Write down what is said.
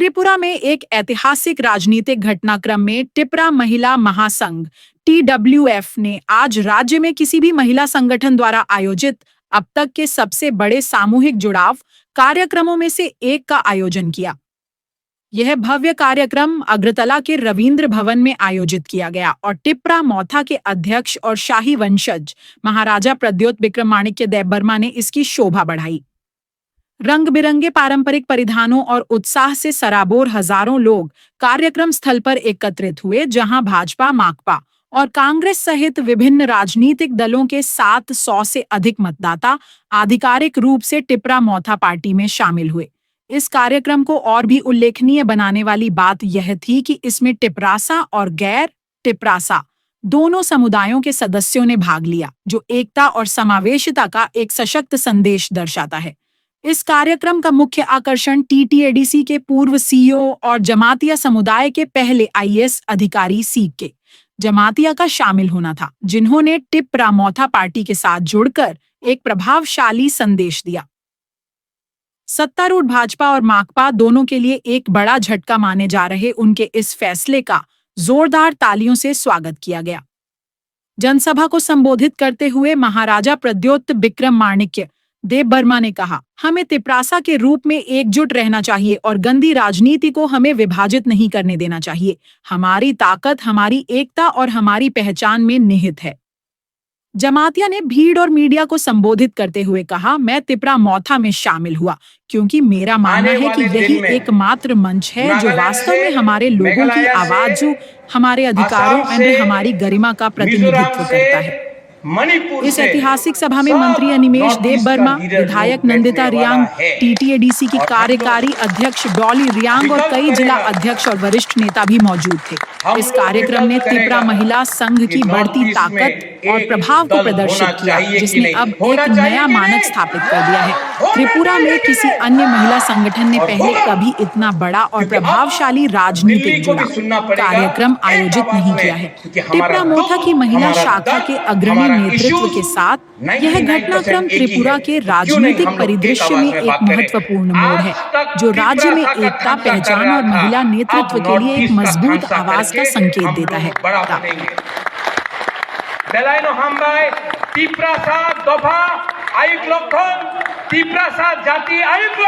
त्रिपुरा में एक ऐतिहासिक राजनीतिक घटनाक्रम में टिपरा महिला महासंघ TWF ने आज राज्य में किसी भी महिला संगठन द्वारा आयोजित अब तक के सबसे बड़े सामूहिक जुड़ाव कार्यक्रमों में से एक का आयोजन किया। यह भव्य कार्यक्रम अगरतला के रविंद्र भवन में आयोजित किया गया और टिपरा मौथा के अध्यक्ष और शाही वंशज महाराजा प्रद्योत विक्रमाणिक्य देबबर्मा ने इसकी शोभा बढ़ाई। रंग बिरंगे पारंपरिक परिधानों और उत्साह से सराबोर हजारों लोग कार्यक्रम स्थल पर एकत्रित हुए, जहां भाजपा, माकपा और कांग्रेस सहित विभिन्न राजनीतिक दलों के 700 से अधिक मतदाता आधिकारिक रूप से टिपरा मौथा पार्टी में शामिल हुए। इस कार्यक्रम को और भी उल्लेखनीय बनाने वाली बात यह थी कि इसमें टिपरासा और गैर टिपरासा दोनों समुदायों के सदस्यों ने भाग लिया, जो एकता और समावेशिता का एक सशक्त संदेश दर्शाता है। इस कार्यक्रम का मुख्य आकर्षण TTADC के पूर्व CEO और जमातिया समुदाय के पहले IAS अधिकारी सीके जमातिया का शामिल होना था, जिन्होंने टिपरा मौथा पार्टी के साथ जुड़कर एक प्रभावशाली संदेश दिया। सत्तारूढ़ भाजपा और माकपा दोनों के लिए एक बड़ा झटका माने जा रहे उनके इस फैसले का जोरदार तालियों से स्वागत किया गया। जनसभा को संबोधित करते हुए महाराजा प्रद्योत विक्रमाणिक्य देबबर्मा ने कहा, हमें तिपरासा के रूप में एकजुट रहना चाहिए और गंदी राजनीति को हमें विभाजित नहीं करने देना चाहिए। हमारी ताकत हमारी एकता और हमारी पहचान में निहित है। जमातिया ने भीड़ और मीडिया को संबोधित करते हुए कहा, मैं टिपरा मौथा में शामिल हुआ क्योंकि मेरा मानना है कि यही एकमात्र मंच है जो वास्तव में हमारे लोगों की आवाज, हमारे अधिकारों और हमारी गरिमा का प्रतिनिधित्व करता है। इस ऐतिहासिक सभा में मंत्री अनिमेश देबबर्मा, विधायक नंदिता रियांग, TTADC की कार्यकारी अध्यक्ष डॉली रियांग और कई जिला अध्यक्ष और वरिष्ठ नेता भी मौजूद थे। इस कार्यक्रम ने टिपरा महिला संघ की बढ़ती ताकत और प्रभाव को प्रदर्शित किया, जिसने अब एक नया मानक स्थापित कर दिया है। त्रिपुरा में किसी अन्य महिला संगठन ने पहले कभी इतना बड़ा और प्रभावशाली राजनीतिक जुड़ाव कार्यक्रम आयोजित नहीं किया है। टिपरा मौथा की महिला शाखा के अग्रणी नेतृत्व के साथ यह घटनाक्रम त्रिपुरा के राजनीतिक परिदृश्य में एक महत्वपूर्ण मोड़ है, जो राज्य में एकता, पहचान और महिला नेतृत्व के लिए एक मजबूत आवाज का संकेत देता है। तिपरासा जाति आयुक